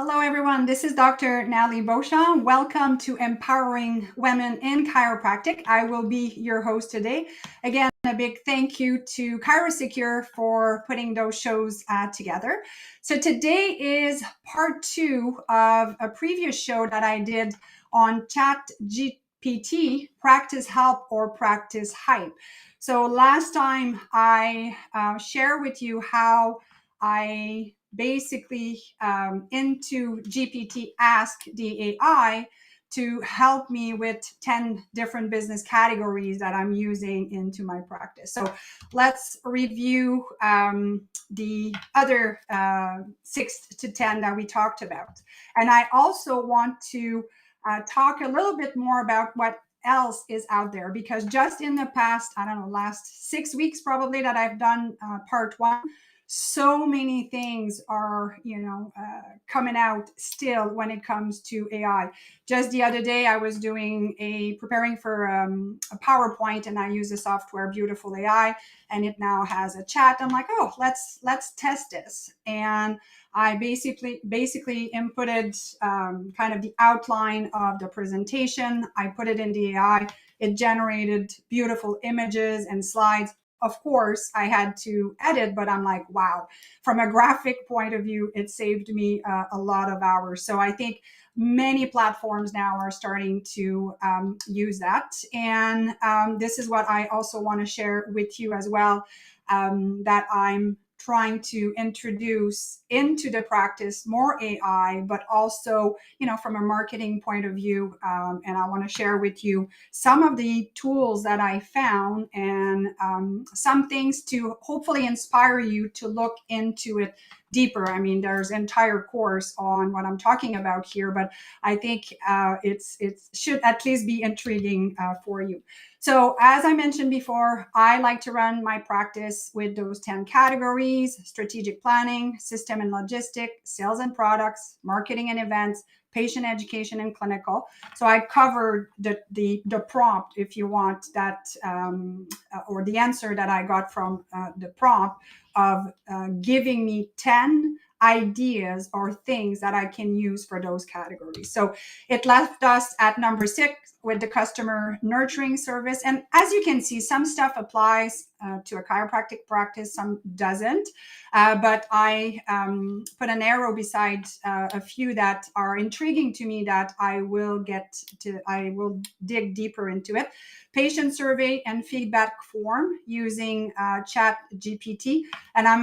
Hello, everyone. This is Dr. Natalie Beauchamp. Welcome to Empowering Women in Chiropractic. I will be your host today. Again, a big thank you to ChiroSecure for putting those shows together. So today is part two of a previous show that I did on ChatGPT, Practice Help or Practice Hype. So last time I share with you how I basically into GPT ask the AI to help me with 10 different business categories that I'm using into my practice. So let's review the other 6 to 10 that we talked about. And I also want to talk a little bit more about what else is out there, because just in the past, I don't know, last 6 weeks probably that I've done part one, so many things are coming out still when it comes to AI. Just the other day I was preparing for a PowerPoint, and I use the software Beautiful AI, and it now has a chat. I'm like, oh, let's test this. And I basically inputted kind of the outline of the presentation. I put it in the AI. It generated beautiful images and slides. Of course, I had to edit, but I'm like, wow, from a graphic point of view, it saved me a lot of hours. So I think many platforms now are starting to use that. And this is what I also want to share with you as well, that I'm trying to introduce into the practice more AI, but also, from a marketing point of view. And I want to share with you some of the tools that I found, and some things to hopefully inspire you to look into it deeper. I mean, there's entire course on what I'm talking about here, but I think it should at least be intriguing for you. So as I mentioned before, I like to run my practice with those 10 categories: strategic planning, system and logistic, sales and products, marketing and events, patient education, and clinical. So I covered the prompt, if you want that, or the answer that I got from the prompt of giving me 10 ideas or things that I can use for those categories. So it left us at number 6 with the customer nurturing service. And as you can see, some stuff applies to a chiropractic practice, some doesn't. But I put an arrow beside a few that are intriguing to me that I will dig deeper into it. Patient survey and feedback form using Chat GPT. And I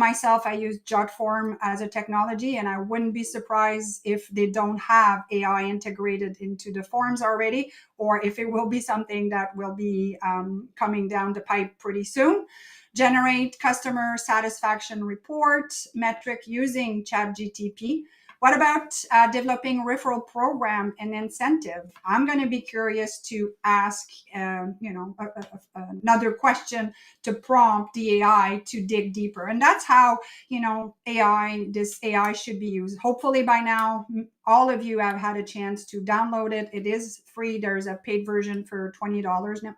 use JotForm as a technology, and I wouldn't be surprised if they don't have AI integrated into the forms already, or if it will be something that will be coming down the pipe pretty soon. Generate customer satisfaction report metric using ChatGPT. What about developing referral program and incentive? I'm going to be curious to ask, another question to prompt the AI to dig deeper. And that's how, this AI should be used. Hopefully by now, all of you have had a chance to download it. It is free. There's a paid version for $20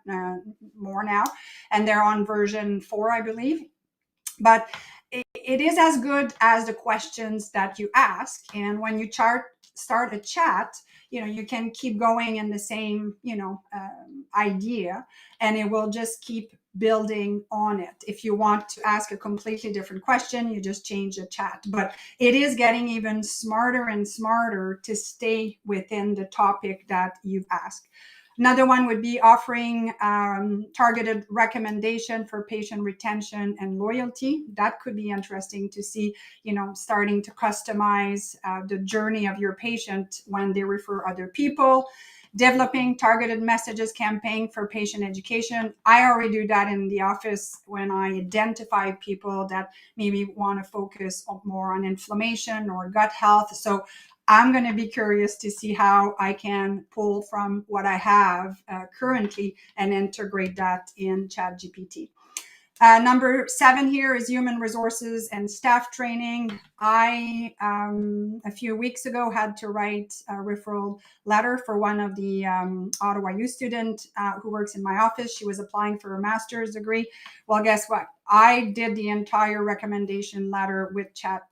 more now, and they're on version 4, I believe. But it is as good as the questions that you ask. And when you start a chat, you can keep going in the same, idea, and it will just keep building on it. If you want to ask a completely different question, you just change the chat. But it is getting even smarter and smarter to stay within the topic that you've asked. Another one would be offering targeted recommendation for patient retention and loyalty. That could be interesting to see, starting to customize the journey of your patient when they refer other people. Developing targeted messages campaign for patient education. I already do that in the office when I identify people that maybe want to focus more on inflammation or gut health. So I'm going to be curious to see how I can pull from what I have currently and integrate that in ChatGPT. Number 7 here is human resources and staff training. I, a few weeks ago, had to write a referral letter for one of the Ottawa U student who works in my office. She was applying for a master's degree. Well, guess what? I did the entire recommendation letter with Chat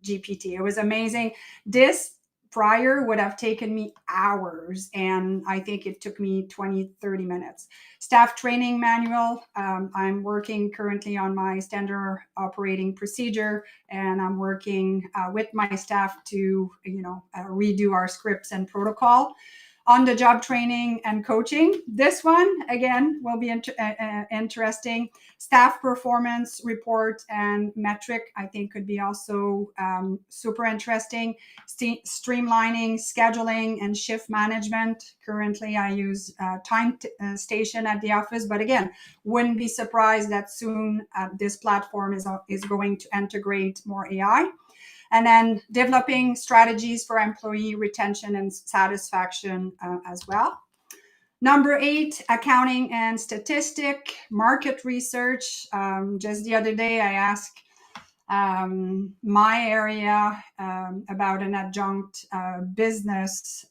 GPT. It was amazing. This prior would have taken me hours, and I think it took me 20-30 minutes. Staff training manual. I'm working currently on my standard operating procedure, and I'm working with my staff to, redo our scripts and protocol. On the job training and coaching. This one, again, will be interesting. Staff performance report and metric, I think, could be also super interesting. Streamlining, scheduling, and shift management. Currently, I use Time Station at the office, but again, wouldn't be surprised that soon this platform is going to integrate more AI. And then developing strategies for employee retention and satisfaction as well. Number 8, accounting and statistic, market research. Just the other day, I asked my area about an adjunct business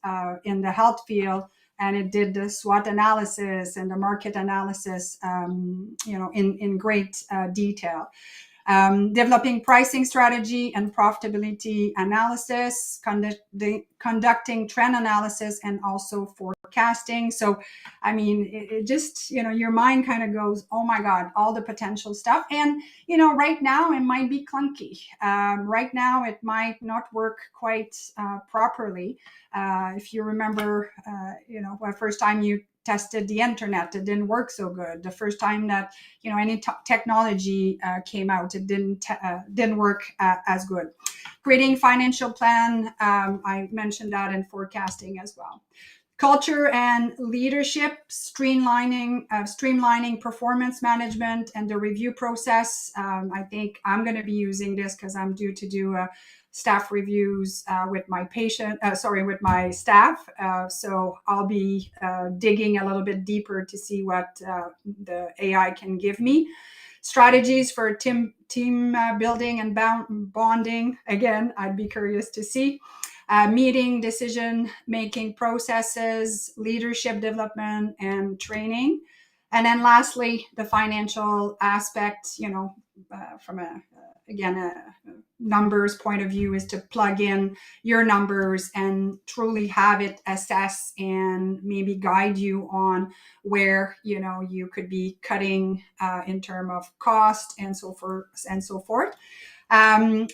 in the health field, and it did the SWOT analysis and the market analysis, in great detail. Developing pricing strategy and profitability analysis, conducting trend analysis, and also forecasting. So, I mean, it just, your mind kind of goes, oh my God, all the potential stuff. And, right now it might be clunky. Right now it might not work quite properly. If you remember, the first time you tested the internet, it didn't work so good. The first time that any technology came out, it didn't work as good. Creating financial plan, I mentioned that, in forecasting as well. Culture and leadership, streamlining performance management and the review process. I think I'm going to be using this because I'm due to do staff reviews with my staff. So I'll be digging a little bit deeper to see what the AI can give me. Strategies for team building and bonding. Again, I'd be curious to see. Meeting decision-making processes, leadership development, and training. And then lastly, the financial aspect, from a numbers point of view, is to plug in your numbers and truly have it assess and maybe guide you on where, you could be cutting in terms of cost and so forth.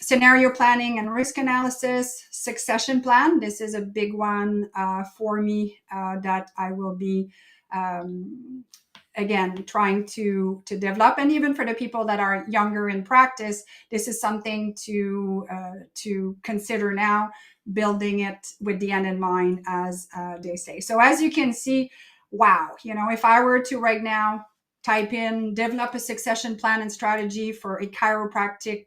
Scenario planning and risk analysis, succession plan. This is a big one for me that I will be again trying to develop. And even for the people that are younger in practice, this is something to consider now, building it with the end in mind, as they say. So as you can see, wow, if I were to right now type in develop a succession plan and strategy for a chiropractic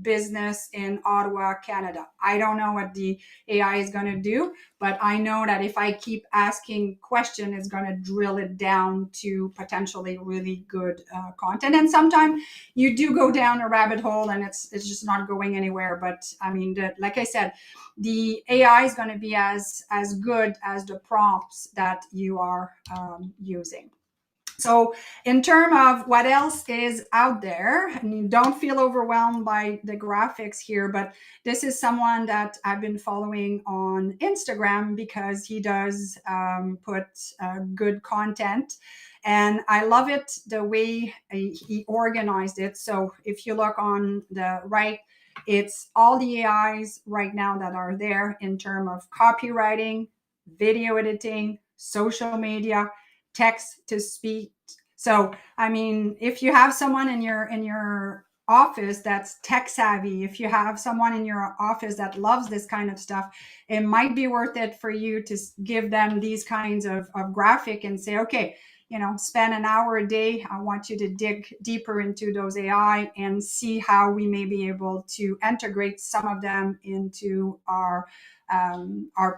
business in Ottawa, Canada, I don't know what the AI is going to do, but I know that if I keep asking questions, it's going to drill it down to potentially really good content. And sometimes you do go down a rabbit hole and it's just not going anywhere. But I mean, like I said, the AI is going to be as good as the prompts that you are using. So in terms of what else is out there, and you don't feel overwhelmed by the graphics here, but this is someone that I've been following on Instagram because he does put good content. And I love it the way he organized it. So if you look on the right, it's all the AIs right now that are there in terms of copywriting, video editing, social media, text to speech. So, I mean, if you have someone in your office that's tech savvy, if you have someone in your office that loves this kind of stuff, it might be worth it for you to give them these kinds of graphic and say, okay, spend an hour a day. I want you to dig deeper into those AI and see how we may be able to integrate some of them into our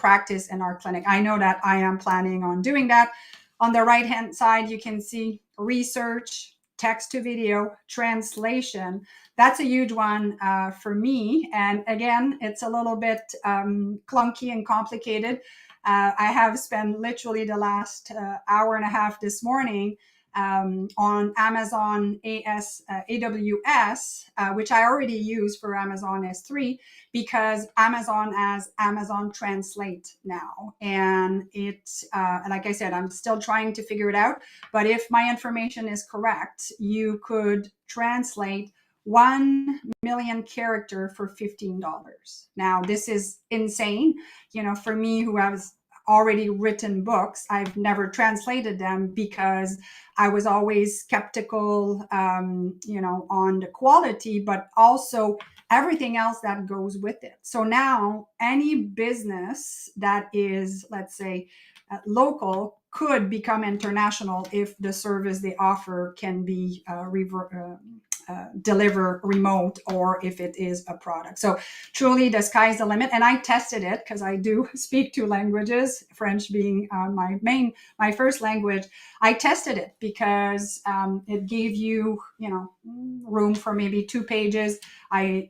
practice and our clinic. I know that I am planning on doing that. On the right-hand side, you can see research, text to video, translation. That's a huge one for me. And again, it's a little bit clunky and complicated. I have spent literally the last hour and a half this morning on Amazon AWS, which I already use for Amazon S3, because Amazon has Amazon Translate now. And it's, like I said, I'm still trying to figure it out. But if my information is correct, you could translate 1 million character for $15. Now, this is insane. For me, who has already written books, I've never translated them because I was always skeptical, on the quality, but also everything else that goes with it. So now any business that is, let's say, local could become international if the service they offer can be deliver remote, or if it is a product. So truly the sky's the limit. And I tested it because I do speak 2 languages, French being my first language. I tested it because it gave you, room for maybe 2 pages. I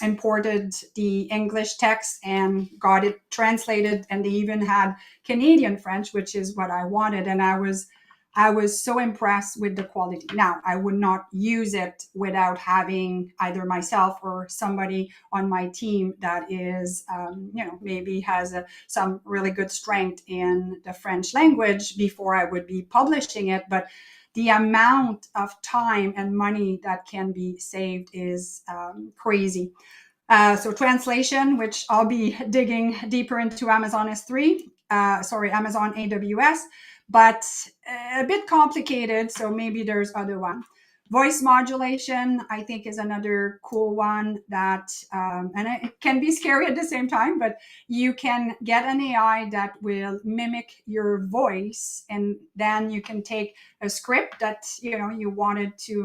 imported the English text and got it translated, and they even had Canadian French, which is what I wanted. And I was so impressed with the quality. Now, I would not use it without having either myself or somebody on my team that is, maybe has some really good strength in the French language before I would be publishing it. But the amount of time and money that can be saved is crazy. So translation, which I'll be digging deeper into Amazon Amazon AWS, but a bit complicated. So maybe there's other one. Voice modulation, I think, is another cool one that, and it can be scary at the same time, but you can get an AI that will mimic your voice, and then you can take a script that, you wanted to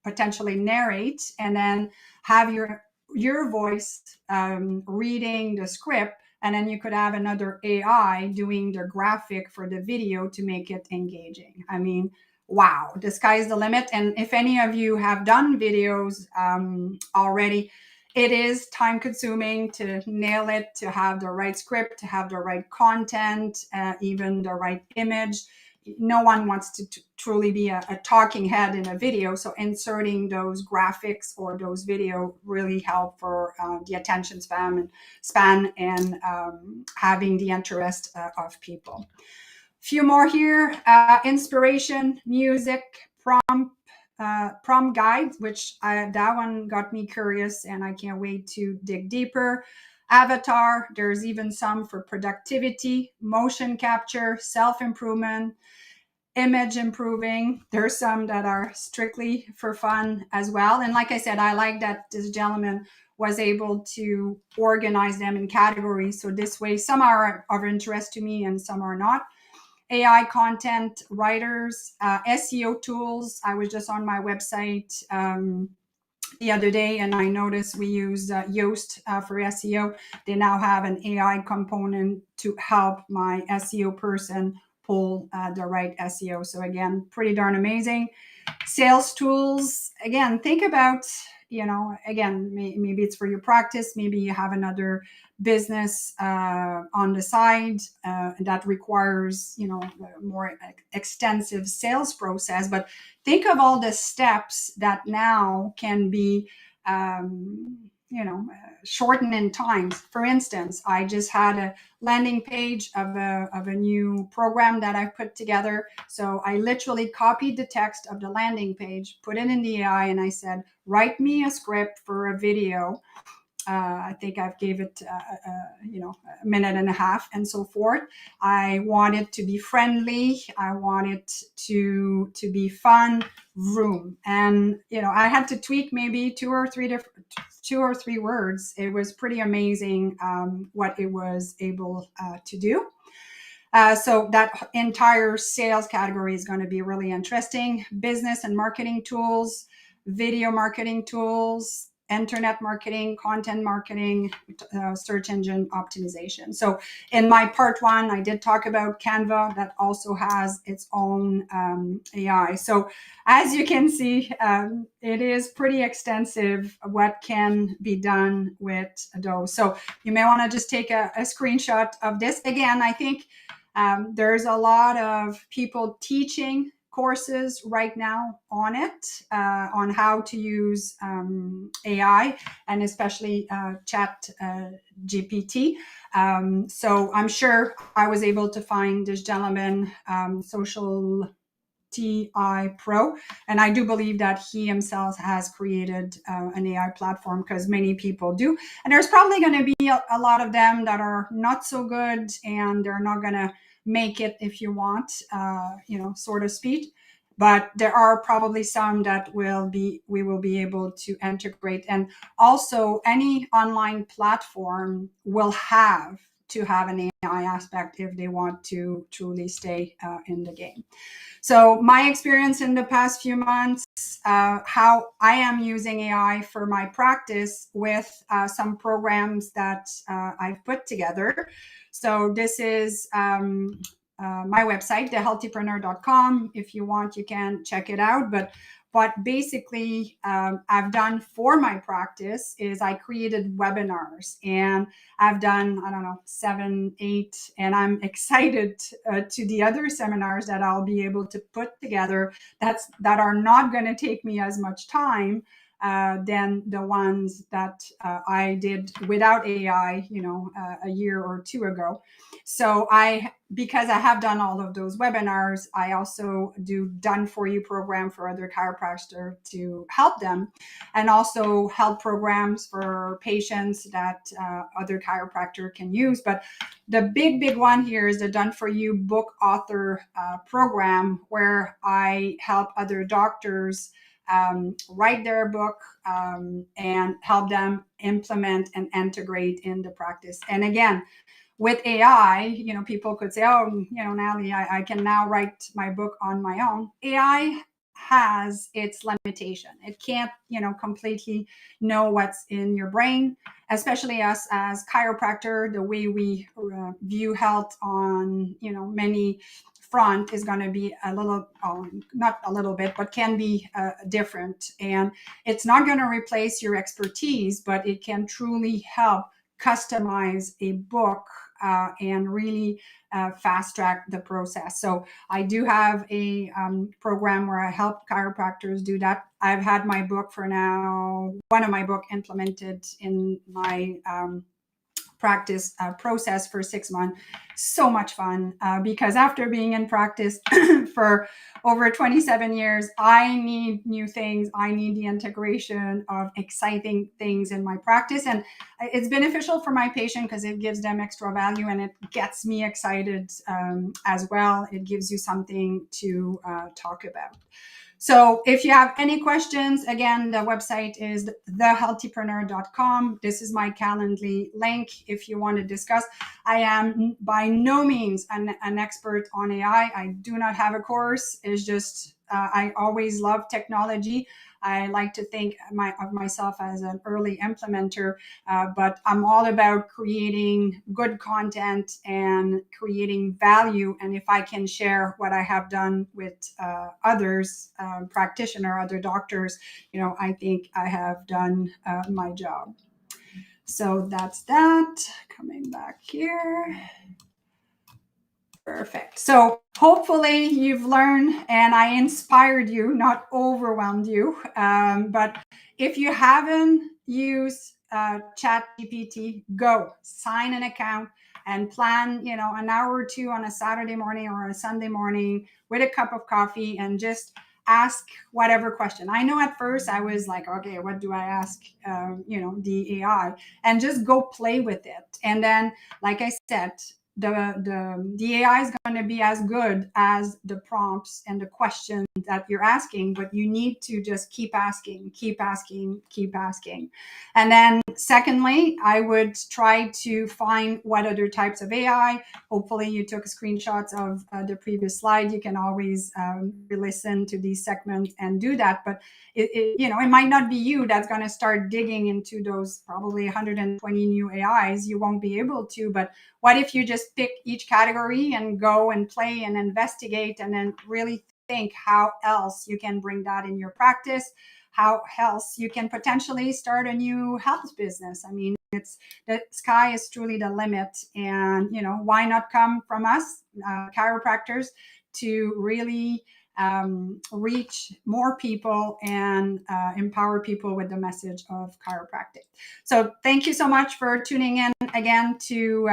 potentially narrate, and then have your voice reading the script, and then you could have another AI doing the graphic for the video to make it engaging. I mean, wow, the sky's the limit. And if any of you have done videos already, it is time consuming to nail it, to have the right script, to have the right content, even the right image. No one wants to truly be a talking head in a video. So inserting those graphics or those video really help for the attention span and having the interest of people. Few more here. Inspiration, music, prompt guides, which that one got me curious, and I can't wait to dig deeper. Avatar, there's even some for productivity, motion capture, self-improvement, image improving. There's some that are strictly for fun as well. And like I said, I like that this gentleman was able to organize them in categories. So this way, some are of interest to me and some are not. AI content writers, SEO tools. I was just on my website the other day, and I noticed we use Yoast for SEO. They now have an AI component to help my SEO person pull the right SEO. So again, pretty darn amazing. Sales tools. Again, think about, again, maybe it's for your practice. Maybe you have another business on the side that requires, a more extensive sales process. But think of all the steps that now can be, shortened in times. For instance, I just had a landing page of a new program that I put together. So I literally copied the text of the landing page, put it in the AI, and I said, write me a script for a video. I think I've gave it, a minute and a half and so forth. I want it to be friendly. I want it to be fun, vroom. And, I had to tweak maybe two or three words. It was pretty amazing what it was able to do. So that entire sales category is going to be really interesting. Business and marketing tools, video marketing tools, internet marketing, content marketing, search engine optimization. So in my part one, I did talk about Canva that also has its own AI. So as you can see, it is pretty extensive what can be done with those. So you may want to just take a screenshot of this. Again, I think there's a lot of people teaching courses right now on it, on how to use AI and especially Chat GPT. So I'm sure I was able to find this gentleman, Social TI Pro, and I do believe that he himself has created an AI platform, because many people do. And there's probably going to be a lot of them that are not so good, and they're not going to make it, if you want, sort of speed. But there are probably some that we will be able to integrate. And also, any online platform will have to have an AI aspect if they want to truly stay in the game. So my experience in the past few months, how I am using AI for my practice with some programs that I've put together. So this is my website, thehealthypreneur.com. If you want, you can check it out. But what basically I've done for my practice is I created webinars, and I've done, 7, 8, and I'm excited to the other seminars that I'll be able to put together that are not going to take me as much time than the ones that I did without AI, a year or two ago. So because I have done all of those webinars, I also do done for you program for other chiropractors to help them, and also help programs for patients that other chiropractor can use. But the big one here is the done for you book author program, where I help other doctors write their book and help them implement and integrate in the practice. And again, with AI, people could say, oh, Natalie, I can now write my book on my own. AI has its limitation. It can't, completely know what's in your brain, especially us as chiropractor, the way we view health on, many front is going to be a little, not a little bit, but can be different. And it's not going to replace your expertise, but it can truly help customize a book and really fast track the process. So I do have a program where I help chiropractors do that. I've had my book for now, one of my book implemented in my practice process for 6 months. So much fun because after being in practice for over 27 years, I need new things. I need the integration of exciting things in my practice. And it's beneficial for my patient because it gives them extra value, and it gets me excited as well. It gives you something to talk about. So if you have any questions, again, the website is thehealthypreneur.com. This is my Calendly link if you want to discuss. I am by no means an expert on AI. I do not have a course. It's just I always love technology. I like to think of myself as an early implementer, but I'm all about creating good content and creating value. And if I can share what I have done with others, practitioner, other doctors, I think I have done my job. So that's that. Coming back here. Perfect. So hopefully you've learned and I inspired you, not overwhelmed you. But if you haven't used ChatGPT, go sign an account and plan, an hour or two on a Saturday morning or a Sunday morning with a cup of coffee and just ask whatever question. I know at first I was like, okay, what do I ask, the AI, and just go play with it. And then, like I said, the AI is going to be as good as the prompts and the questions that you're asking, but you need to just keep asking, keep asking, keep asking. And then secondly, I would try to find what other types of AI. Hopefully you took screenshots of the previous slide. You can always listen to these segments and do that. But it might not be you that's going to start digging into those probably 120 new AIs. You won't be able to, but what if you just pick each category and go and play and investigate and then really think how else you can bring that in your practice, how else you can potentially start a new health business. I mean, it's the sky is truly the limit. And, why not come from us, chiropractors, to really reach more people and empower people with the message of chiropractic. So thank you so much for tuning in again to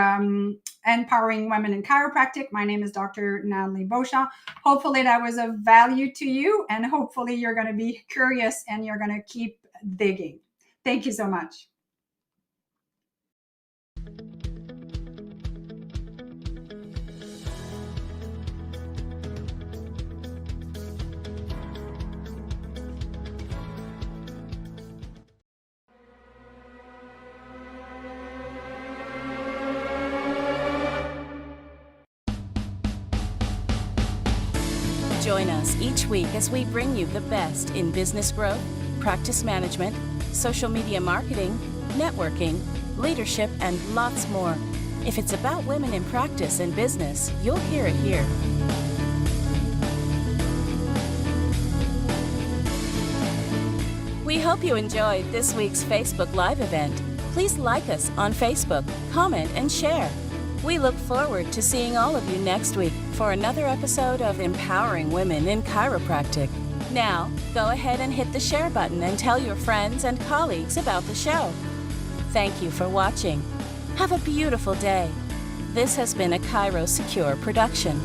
Empowering Women in Chiropractic. My name is Dr. Natalie Beauchamp. Hopefully that was of value to you, and hopefully you're going to be curious and you're going to keep digging. Thank you so much. Join us each week as we bring you the best in business growth, practice management, social media marketing, networking, leadership, and lots more. If it's about women in practice and business, you'll hear it here. We hope you enjoyed this week's Facebook Live event. Please like us on Facebook, comment, and share. We look forward to seeing all of you next week for another episode of Empowering Women in Chiropractic. Now, go ahead and hit the share button and tell your friends and colleagues about the show. Thank you for watching. Have a beautiful day. This has been a Chiro Secure production.